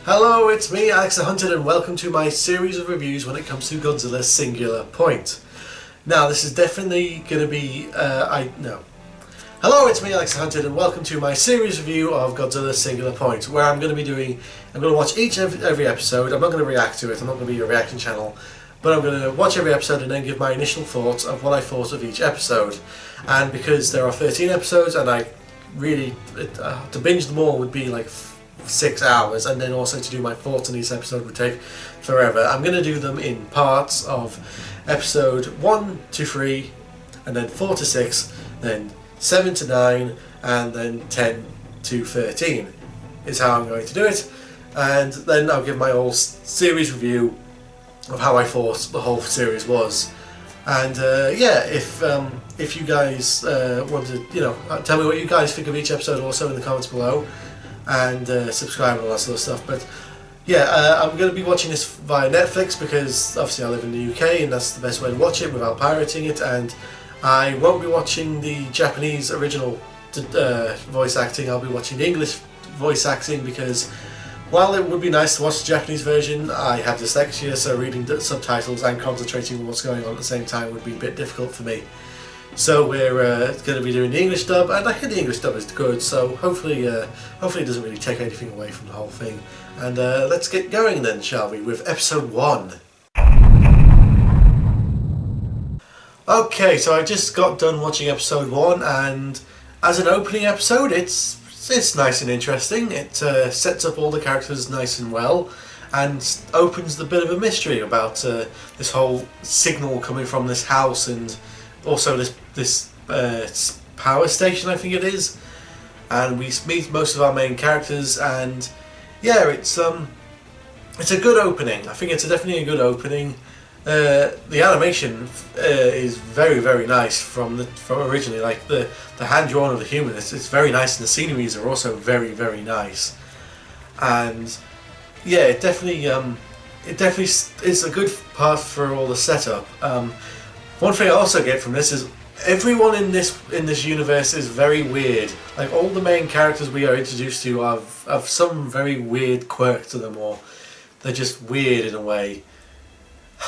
Hello, it's me, Alex the Hunted, and welcome to my series of reviews when it comes to Godzilla Singular Point. Now, this is definitely going to be, Hello, it's me, Alex the Hunted, and welcome to my series review of Godzilla Singular Point, where I'm going to watch every episode. I'm not going to react to it, I'm not going to be a reaction channel, but I'm going to watch every episode and then give my initial thoughts of what I thought of each episode. And because there are 13 episodes, and I really, to binge them all would be like 6 hours, and then also to do my thoughts on each episode would take forever. I'm going to do them in parts of episode 1 to 3, and then 4 to 6, then 7 to 9, and then 10 to 13 is how I'm going to do it. And then I'll give my whole series review of how I thought the whole series was. And if you guys want to, tell me what you guys think of each episode also in the comments below, and subscribe and all that sort of stuff. But yeah, I'm going to be watching this via Netflix because obviously I live in the UK and that's the best way to watch it without pirating it, and I won't be watching the Japanese original voice acting. I'll be watching the English voice acting because while it would be nice to watch the Japanese version, I have dyslexia, so reading the subtitles and concentrating on what's going on at the same time would be a bit difficult for me. So we're going to be doing the English dub, and I think the English dub is good, so hopefully it doesn't really take anything away from the whole thing. And let's get going then, shall we, with episode 1. Okay, so I just got done watching episode 1, and as an opening episode it's nice and interesting. It sets up all the characters nice and well, and opens the bit of a mystery about this whole signal coming from this house, and also this power station, I think it is, and we meet most of our main characters, and yeah, it's a good opening. I think it's definitely a good opening. The animation is very, very nice from originally, like the hand drawn of the human. It's very nice, and the sceneries are also very, very nice. And yeah, it definitely is a good part for all the setup. One thing I also get from this is everyone in this universe is very weird. Like all the main characters we are introduced to have some very weird quirk to them, or they're just weird in a way.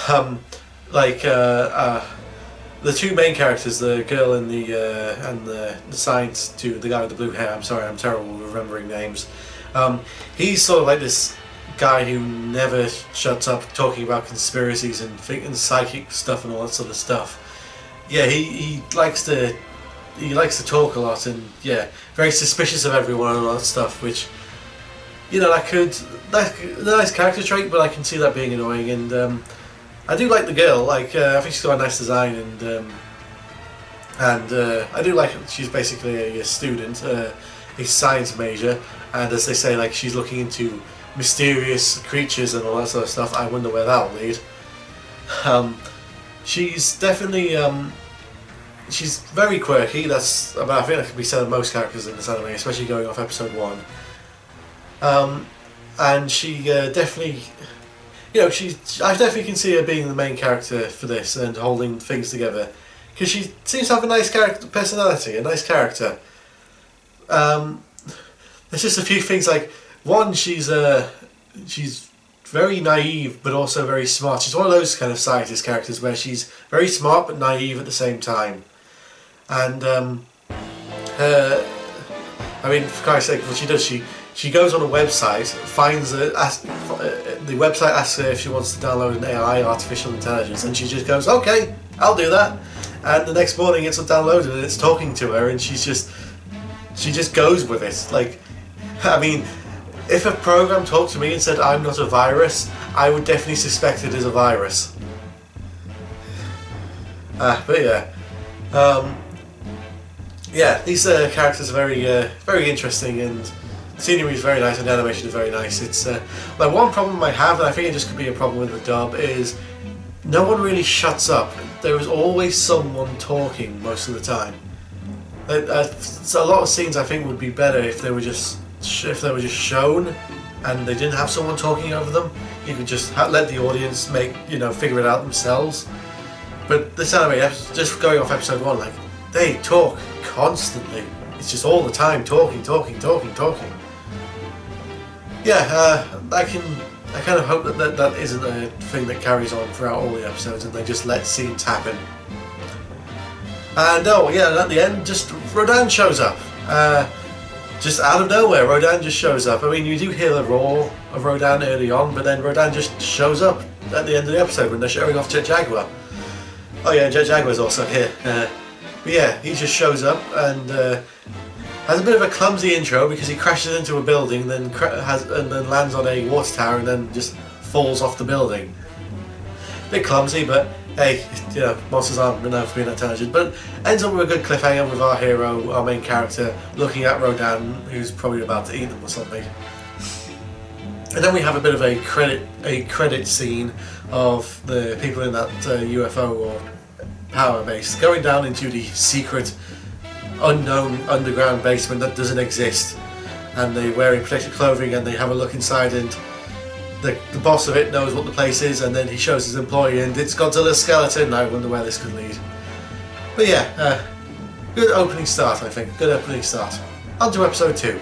The two main characters, the girl and the science dude, the guy with the blue hair. I'm sorry, I'm terrible with remembering names. He's sort of like this guy who never shuts up talking about conspiracies and psychic stuff and all that sort of stuff. Yeah, he likes to talk a lot, and yeah, very suspicious of everyone and all that stuff, which, that's a nice character trait, but I can see that being annoying. And I do like the girl. I think she's got a nice design, and I do like her. She's basically a student, a science major, and as they say, she's looking into mysterious creatures and all that sort of stuff. I wonder where that'll lead. She's definitely she's very quirky. I think that can be said of most characters in this anime, especially going off episode 1. And she definitely, I definitely can see her being the main character for this and holding things together, because she seems to have a nice personality, a nice character. There's just a few things, like one, she's very naive but also very smart. She's one of those kind of scientist characters where she's very smart but naive at the same time. And for Christ's sake, what she does, she goes on a website, finds the website asks her if she wants to download an AI, artificial intelligence, and she just goes, okay, I'll do that. And the next morning it's downloaded and it's talking to her, and she just goes with it. If a program talked to me and said I'm not a virus, I would definitely suspect it is a virus. But yeah. These characters are very interesting, and the scenery is very nice, and the animation is very nice. It's one problem I have, and I think it just could be a problem with the dub, is no one really shuts up. There is always someone talking most of the time. So a lot of scenes I think would be better if they were just shown and they didn't have someone talking over them. You could just let the audience figure it out themselves. But this anime, just going off episode 1, they talk constantly. It's just all the time talking. yeah, I kind of hope that isn't a thing that carries on throughout all the episodes, and they just let scenes happen. And oh yeah, and at the end, just Rodan shows up. Just out of nowhere, Rodan just shows up. I mean, you do hear the roar of Rodan early on, but then Rodan just shows up at the end of the episode when they're showing off Jet Jaguar. Oh yeah, Jet Jaguar's also here. But yeah, he just shows up and has a bit of a clumsy intro because he crashes into a building, then then lands on a water tower, and then just falls off the building. A bit clumsy, but hey, you know, monsters aren't known for being intelligent. But ends up with a good cliffhanger with our hero, our main character, looking at Rodan, who's probably about to eat them or something. And then we have a bit of a credit scene of the people in that UFO or power base going down into the secret, unknown underground basement that doesn't exist. And they're wearing protective clothing, and they have a look inside, and the boss of it knows what the place is, and then he shows his employee, and it's Godzilla's skeleton. I wonder where this could lead. But yeah, good opening start, I think. Good opening start. On to episode 2.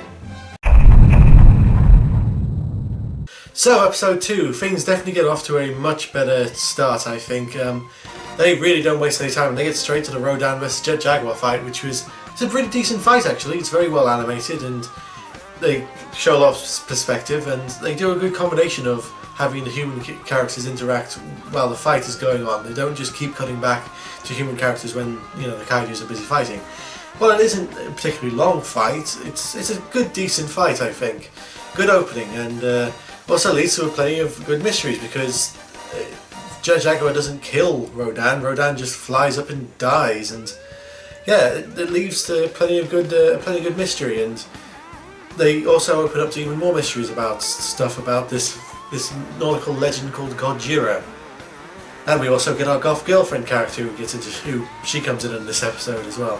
So, episode 2, things definitely get off to a much better start, I think. They really don't waste any time, and they get straight to the Rodan vs Jet Jaguar fight, which was a pretty decent fight actually. It's very well animated, and they show a lot of perspective, and they do a good combination of having the human characters interact while the fight is going on. They don't just keep cutting back to human characters when, you know, the kaijus are busy fighting. Well, it isn't a particularly long fight. It's a good, decent fight, I think. Good opening, and also leads to plenty of good mysteries, because Jet Jaguar doesn't kill Rodan. Rodan just flies up and dies, and yeah, it leads to plenty of good mystery. And they also open up to even more mysteries about stuff about this nautical legend called Godzilla. And we also get our goth girlfriend character who she comes in this episode as well.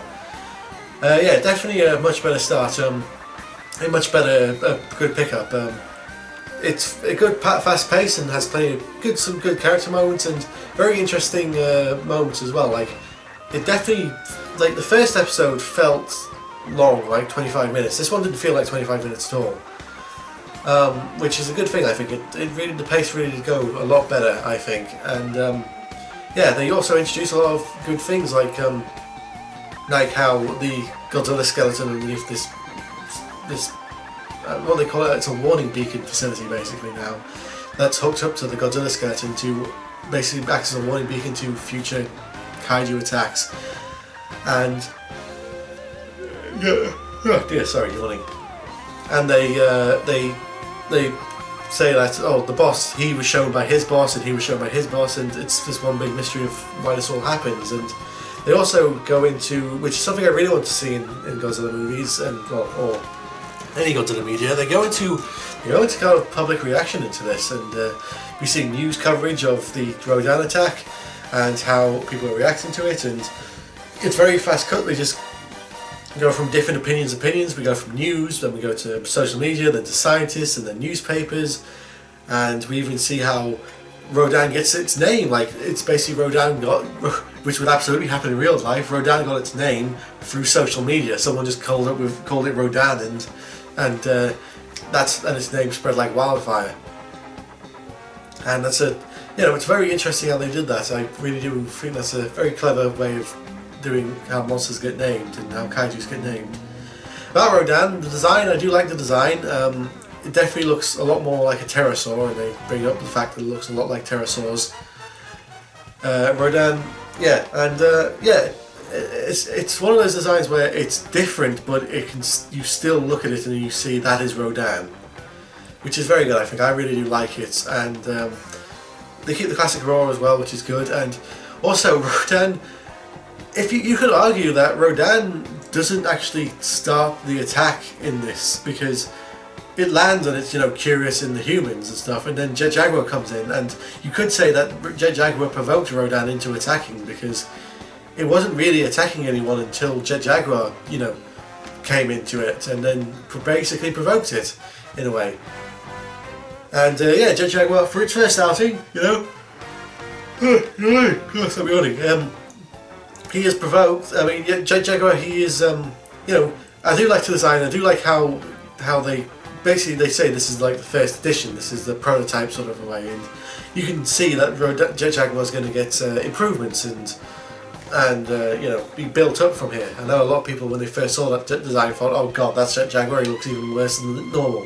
Yeah, definitely a much better start. A good pickup. It's a good fast pace and has plenty of some good character moments and very interesting moments as well. Like, it definitely, like, the first episode felt long, like 25 minutes. This one didn't feel like 25 minutes at all, which is a good thing. I think the pace really did go a lot better, I think. And yeah, they also introduced a lot of good things, like how the Godzilla skeleton underneath this what they call it, it's a warning beacon facility basically now, that's hooked up to the Godzilla skeleton to basically act as a warning beacon to future kaiju attacks. And oh dear, sorry, yawning. And they say that, oh, the boss, he was shown by his boss, and he was shown by his boss, and it's just one big mystery of why this all happens. And they also go into, which is something I really want to see in Godzilla movies, and or any Godzilla media, they go into kind of public reaction into this, and we see news coverage of the Rodan attack and how people are reacting to it, and it's very fast cut. They just go from different opinions. We go from news, then we go to social media, then to scientists, and then newspapers, and we even see how Rodan gets its name. Like, it's basically Rodan got, which would absolutely happen in real life, Rodan got its name through social media. Someone just called it Rodan, and its name spread like wildfire. And that's it's very interesting how they did that. I really do think that's a very clever way of doing how monsters get named and how kaijus get named. About Rodan, the design, I do like the design. It definitely looks a lot more like a pterosaur, and they bring up the fact that it looks a lot like pterosaurs. Rodan, yeah, and it's one of those designs where it's different, but you still look at it and you see that is Rodan, which is very good. I think I really do like it, and they keep the classic roar as well, which is good. And also Rodan, if you could argue that Rodan doesn't actually start the attack in this, because it lands and it's curious in the humans and stuff, and then Jet Jaguar comes in, and you could say that Jet Jaguar provoked Rodan into attacking, because it wasn't really attacking anyone until Jet Jaguar came into it and then basically provoked it in a way. And yeah, Jet Jaguar, for its first outing, gosh, I'm yawning. He is provoked. I mean, Jet Jaguar, he is, I do like the design. I do like how they basically they say this is like the first edition, this is the prototype sort of a way, and you can see that Jet Jaguar is going to get improvements and you know, be built up from here. I know a lot of people when they first saw that design thought, oh god, that's Jet Jaguar, he looks even worse than normal.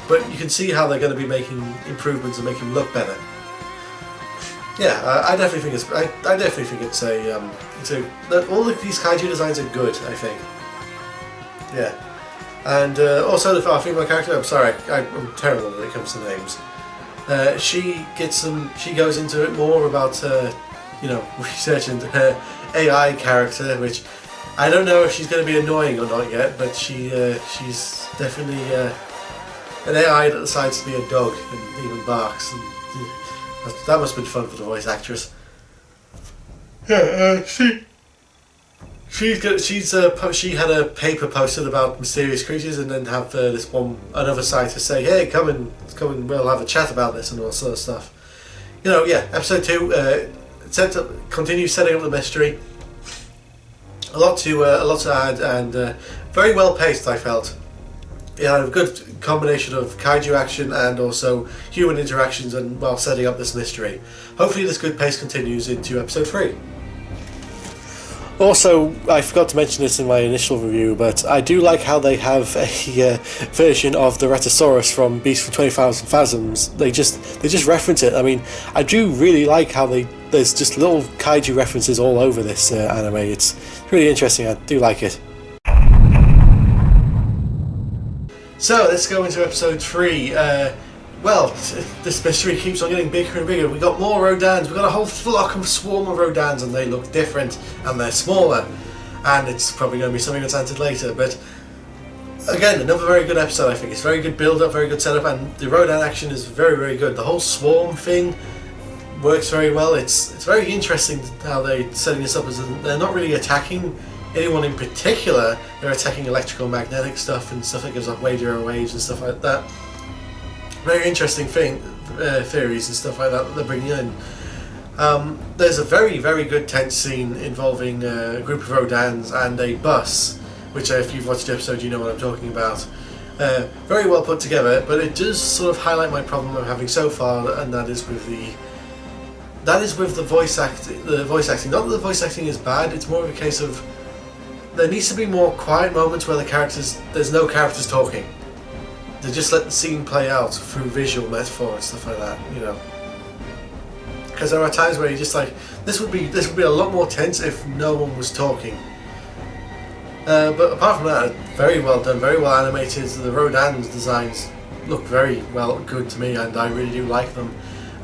But you can see how they're going to be making improvements and make him look better. Yeah, I definitely think it's. I definitely think it's a. All of these kaiju designs are good. I think. Yeah, and also the female character. I'm sorry, I'm terrible when it comes to names. She gets some. She goes into it more about you know, researching her AI character, which I don't know if she's going to be annoying or not yet, but she's definitely an AI that decides to be a dog and even barks. And, that must have been fun for the voice actress. Yeah, she had a paper posted about mysterious creatures, and then have another site to say, hey, come and we'll have a chat about this and all sort of stuff. You know, yeah. Episode 2 continues setting up the mystery. A lot to add, and very well paced, I felt. Yeah, a good combination of kaiju action and also human interactions, and while setting up this mystery. Hopefully this good pace continues into episode 3. Also, I forgot to mention this in my initial review, but I do like how they have a version of the Retosaurus from Beast from 20,000 Fathoms. They just reference it. I mean, I do really like how there's just little kaiju references all over this anime. It's really interesting. I do like it. So let's go into episode 3. Well, this mystery keeps on getting bigger and bigger. We got more Rodans. We got a whole swarm of Rodans, and they look different and they're smaller. And it's probably going to be something that's answered later. But again, another very good episode. I think it's very good build-up, very good setup, and the Rodan action is very, very good. The whole swarm thing works very well. It's very interesting how they're setting this up as they're not really attacking anyone in particular. They're attacking electrical magnetic stuff and stuff that gives off radio waves and stuff like that. Very interesting theories and stuff like that they're bringing in. There's a very, very good tense scene involving a group of Rodans and a bus, which if you've watched the episode you know what I'm talking about. Very well put together, but it does sort of highlight my problem I'm having so far, and that is with the voice acting. Not that the voice acting is bad, it's more of a case of there needs to be more quiet moments where there's no characters talking. They just let the scene play out through visual metaphor and stuff like that, you know. Because there are times where you're just like, this would be a lot more tense if no one was talking. But apart from that, very well done, very well animated. The Rodan's designs look very good to me, and I really do like them.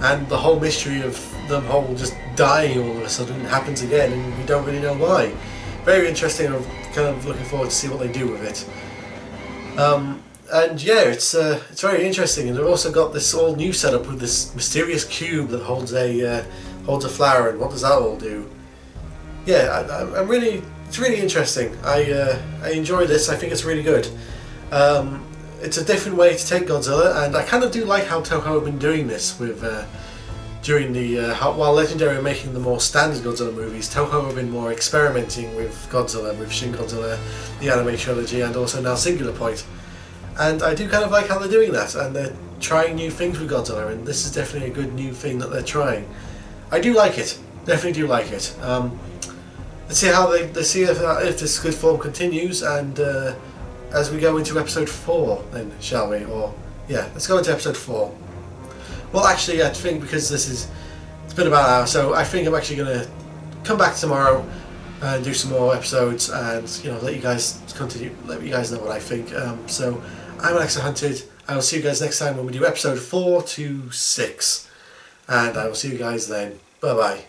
And the whole mystery of them all just dying all of a sudden happens again, and we don't really know why. Very interesting. I'm kind of looking forward to see what they do with it. And yeah, it's very interesting, and they've also got this all new setup with this mysterious cube that holds a flower, and what does that all do? Yeah, it's really interesting. I enjoy this. I think it's really good. It's a different way to take Godzilla, and I kind of do like how Toho have been doing this with while Legendary are making the more standard Godzilla movies. Toho have been more experimenting with Godzilla, with Shin Godzilla, the anime trilogy, and also now Singular Point. And I do kind of like how they're doing that, and they're trying new things with Godzilla, and this is definitely a good new thing that they're trying. I do like it, definitely do like it. Let's see how if this good form continues, and as we go into episode 4, then shall we? Or yeah, let's go into episode 4. Well, actually, I think because it's been about an hour, so I think I'm actually going to come back tomorrow and do some more episodes, and let you guys know what I think. So I'm Alexa Hunted. I will see you guys next time when we do episode 4 to 6, and I will see you guys then. Bye bye.